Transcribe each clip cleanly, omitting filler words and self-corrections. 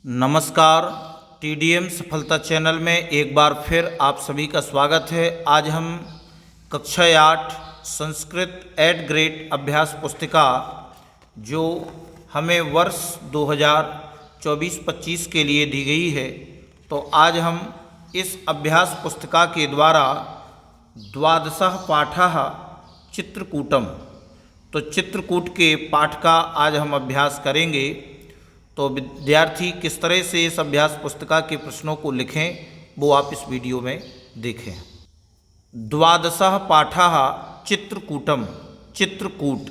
नमस्कार। TDM सफलता channel में एक बार फिर आप सभी का स्वागत है। आज हम कक्षा 8 संस्कृत एट ग्रेड अभ्यास पुस्तिका जो हमें वर्ष 2024-25 के लिए दी गई है, तो आज हम इस अभ्यास पुस्तिका के द्वारा द्वादशः पाठः चित्रकूटम, तो चित्रकूट के पाठ का आज हम अभ्यास करेंगे। तो विद्यार्थी किस तरह से इस अभ्यास पुस्तिका के प्रश्नों को लिखें वो आप इस वीडियो में देखें। द्वादशः पाठः चित्रकूटम, चित्रकूट।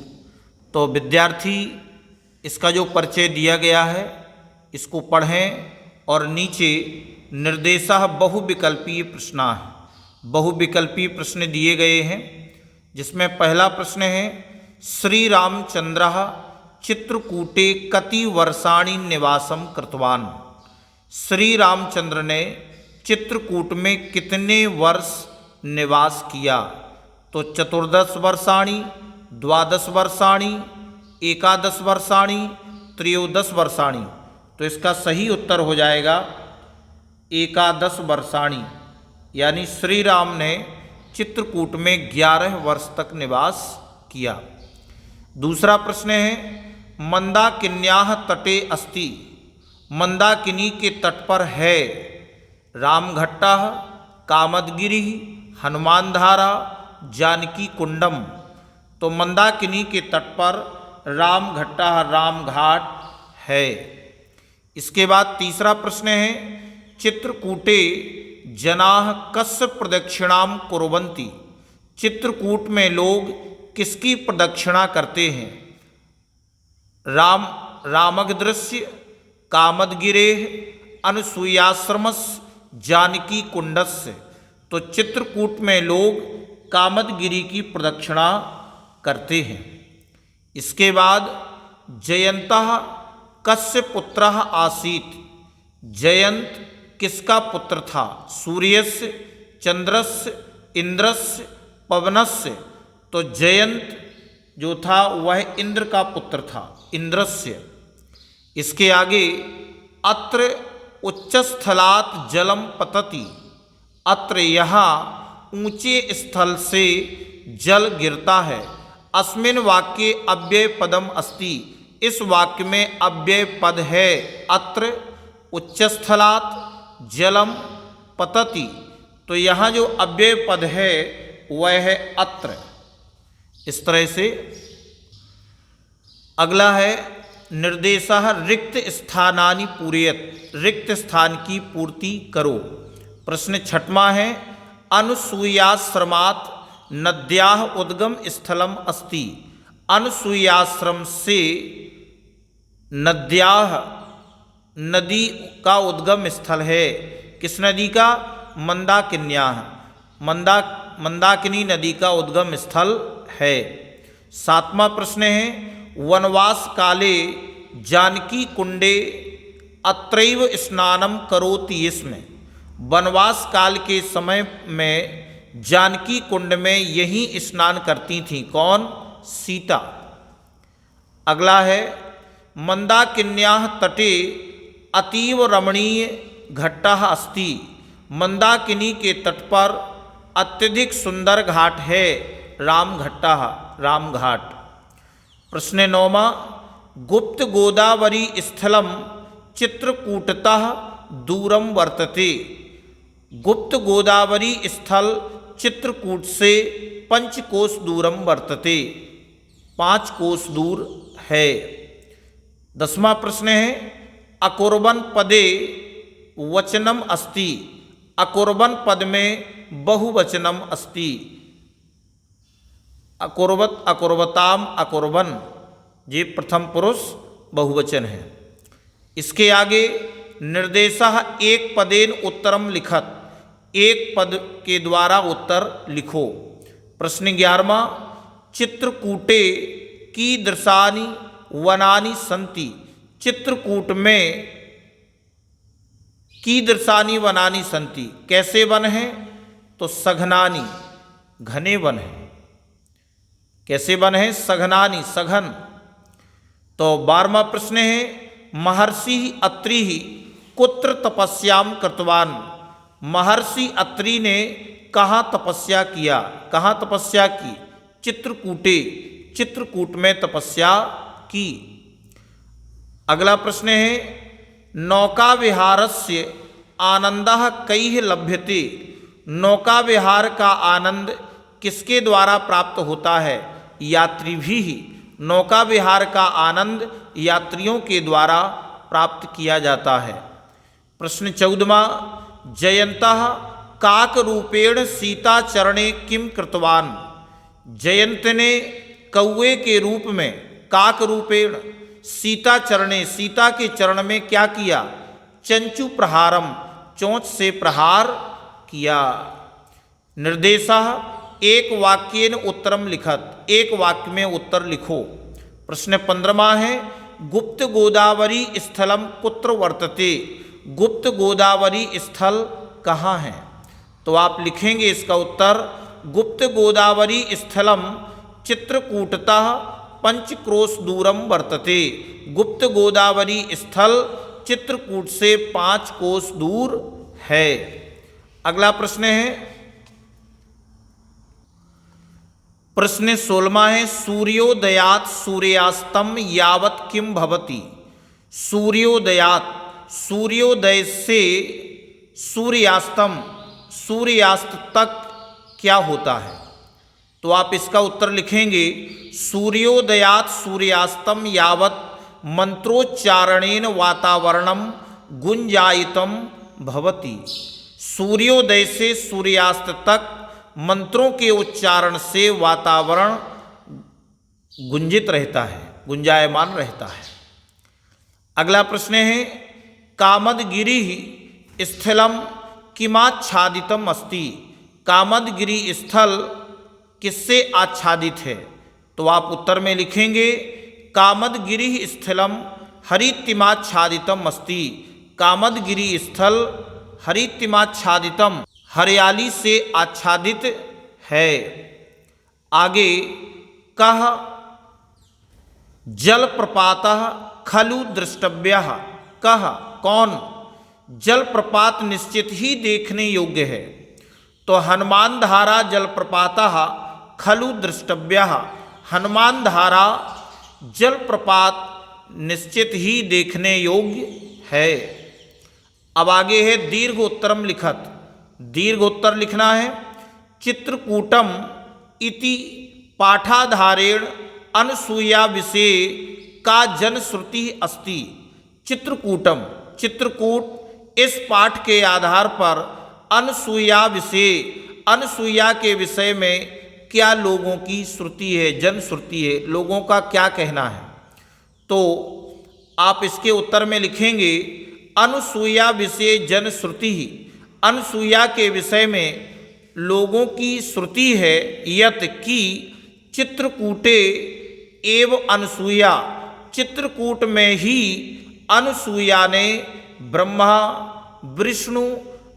तो विद्यार्थी इसका जो परिचय दिया गया है इसको पढ़ें और नीचे निर्देशः बहुविकल्पीय प्रश्नाः, बहुविकल्पीय प्रश्न दिए गए हैं, जिसमें पहला प्रश्न है श्री रामचंद्रः चित्रकूटे कति वर्षाणि निवासम कृतवान। श्री रामचंद्र ने चित्रकूट में कितने वर्ष निवास किया? तो 14 वर्षाणि, 12 वर्षाणि, 11 वर्षाणि, 13 वर्षाणि। तो इसका सही उत्तर हो जाएगा 11 वर्षाणि, यानी श्री राम ने चित्रकूट में 11 वर्ष तक निवास किया। दूसरा प्रश्न है मंदाकिन्याः तटे अस्ति। मंदाकिनी के तट पर है रामघट्टः, कामदगिरि, हनुमान धारा, जानकी कुंडम। तो मंदाकिनी के तट पर रामघट्टः, रामघाट है। इसके बाद तीसरा प्रश्न है चित्रकूटे जनाः कस्य प्रदक्षिणां कुर्वन्ति। चित्रकूट में लोग किसकी प्रदक्षिणा करते हैं? रामगदृश्य, कामदगिरेः, अनसूयाश्रमस्य, जानकी कुंडस्य। तो चित्रकूट में लोग कामदगिरि की प्रदक्षिणा करते हैं। इसके बाद जयन्तः कस्य पुत्रः आसीत्। जयंत किसका पुत्र था? सूर्यस्य, चंद्रस्य, इंद्रस्य, पवनस्य। तो जयंत जो था वह इंद्र का पुत्र था, इंद्रस्य। इसके आगे अत्र उच्चस्थलात् जलम पतति। अत्र यहाँ ऊंचे स्थल से जल गिरता है। अस्मिन् वाक्ये अव्यय पदम अस्ति। इस वाक्य में अव्यय पद है अत्र उच्चस्थलात् जलम पतति। तो यहाँ जो अव्यय पद है वह है अत्र। इस तरह से अगला है निर्देशः रिक्त स्थानानि पूरयत। रिक्त स्थान की पूर्ति करो। प्रश्न छठवां है अनसूयाश्रमात् नद्याः उद्गम स्थलम अस्ति। अनसूयाश्रम से नद्याः, नदी का उद्गम स्थल है। किस नदी का? मंदाकिन्याः, मंदाकिनी नदी का उद्गम स्थल है। सातवां प्रश्न है वनवास काले जानकी कुंडे अत्रैव स्नानम करोति। इसमें वनवास काल के समय में जानकी कुंड में यही स्नान करती थीं। कौन? सीता। अगला है मंदाकिन्याः तटे अतीव रमणीय घट्टः अस्ति। मंदाकिनी के तट पर अत्यधिक सुंदर घाट है रामघट्टः, रामघाट। प्रश्न 9वां गुप्त गोदावरी स्थलम चित्रकूटतः दूरम वर्तते। गुप्त गोदावरी स्थल चित्रकूट से 5 कोस दूरम वर्तते, 5 कोस दूर है। 10वां प्रश्न है अकुर्वन् पदे वचनम अस्ति। अकुर्वन् पद में बहुवचनम अस्ति। अकुर्वत, अकुर्वताम, अकुर्वन्, ये प्रथम पुरुष बहुवचन है। इसके आगे निर्देशः एक पदेन उत्तरम लिखत। एक पद के द्वारा उत्तर लिखो। प्रश्न 11वां चित्रकूटे कीदृशानि वनानि सन्ति। चित्रकूट में कीदृशानि वनानि सन्ति, कैसे वन हैं? तो सघनानि, घने वन हैं। कैसे वन है? सघनानि, सघन। तो 12वां प्रश्न है महर्षि अत्रि कुत्र तपस्याम कृतवान। महर्षि अत्रि ने कहाँ तपस्या किया, कहाँ तपस्या की? चित्रकूटे, चित्रकूट में तपस्या की। अगला प्रश्न है नौका विहारस्य आनंदः कैः लभ्यते। नौका विहार का आनंद किसके द्वारा प्राप्त होता है? यात्री भी। नौका विहार का आनंद यात्रियों के द्वारा प्राप्त किया जाता है। प्रश्न 14वां जयंतः काक रूपेण सीता चरणे किम कृतवान। जयंत ने कौवे के रूप में, काक रूपेण, सीता चरणे, सीता के चरण में क्या किया? चंचु प्रहारम, चोंच से प्रहार किया। निर्देशः एक वाक्येन उत्तरम लिखत। एक वाक्य में उत्तर लिखो। प्रश्न 15वां है गुप्त गोदावरी स्थलम कुत्र वर्तते। गुप्त गोदावरी स्थल कहाँ है? तो आप लिखेंगे इसका उत्तर गुप्त गोदावरी स्थलम चित्रकूटतः 5 क्रोश दूरम वर्तते। गुप्त गोदावरी स्थल चित्रकूट से 5 कोस दूर है। अगला प्रश्न है प्रश्न 16वां है सूर्योदयात सूर्यास्तम यावत किम भवति। सूर्योदयात, सूर्योदय से सूर्यास्तम, सूर्यास्त तक क्या होता है? तो आप इसका उत्तर लिखेंगे सूर्योदयात सूर्यास्तम यावत मंत्रोच्चारणेन वातावरणम गुंजायितम भवति। सूर्योदय से सूर्यास्त तक मंत्रों के उच्चारण से वातावरण गुंजित रहता है, गुंजायमान रहता है। अगला प्रश्न है कामदगिरि स्थलम किमाच्छादितम अस्ति। कामदगिरि स्थल किससे आच्छादित है? तो आप उत्तर में लिखेंगे कामदगिरि स्थलम हरितिमाच्छादितम अस्ति। कामदगिरि स्थल हरितिमाच्छादितम, हरियाली से आच्छादित है। आगे कह जलप्रपातः खलु द्रष्टव्यः। कह कौन? जलप्रपात निश्चित ही देखने योग्य है। तो हनुमान धारा जलप्रपातः खलु द्रष्टव्यः। हनुमान धारा जलप्रपात निश्चित ही देखने योग्य है। अब आगे है दीर्घ उत्तरम लिखत। दीर्घ उत्तर लिखना है चित्रकूटम इति पाठाधारेण अनसूया विषय का जनश्रुति अस्ति। चित्रकूटम, चित्रकूट इस पाठ के आधार पर अनसूया विषय, अनसूया के विषय में क्या लोगों की श्रुति है, जनश्रुति है, लोगों का क्या कहना है? तो आप इसके उत्तर में लिखेंगे अनसूया विषय जनश्रुति। अनसूया के विषय में लोगों की श्रुति है यत कि चित्रकूटे एव अनसूया। चित्रकूट में ही अनसूया ने ब्रह्मा विष्णु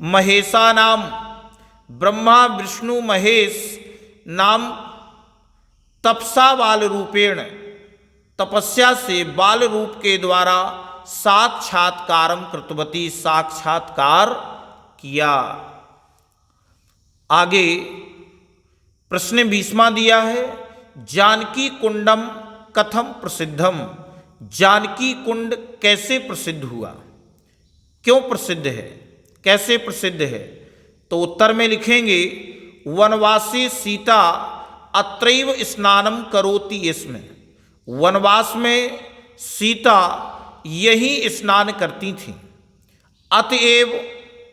महेशा नाम, ब्रह्मा विष्णु महेश नाम तपसा बाल रूपेण, तपस्या से बाल रूप के द्वारा साक्षात्कारम कृतवती, साक्षात्कार किया। आगे प्रश्न 20वां दिया है जानकी कुंडम कथम प्रसिद्धम। जानकी कुंड कैसे प्रसिद्ध हुआ, क्यों प्रसिद्ध है, कैसे प्रसिद्ध है? तो उत्तर में लिखेंगे वनवासी सीता अत्रैव स्नानम करोति। इसमें वनवास में सीता यही स्नान करती थीं। अतएव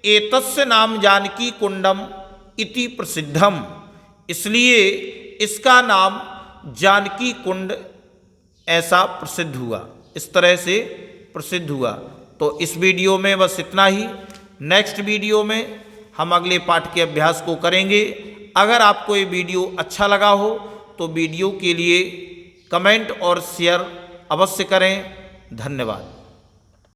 एतस्य नाम जानकी कुंडम इति प्रसिद्धम, इसलिए इसका नाम जानकी कुंड ऐसा प्रसिद्ध हुआ, इस तरह से प्रसिद्ध हुआ। तो इस वीडियो में बस इतना ही। नेक्स्ट वीडियो में हम अगले पाठ के अभ्यास को करेंगे। अगर आपको ये वीडियो अच्छा लगा हो तो वीडियो के लिए कमेंट और शेयर अवश्य करें। धन्यवाद।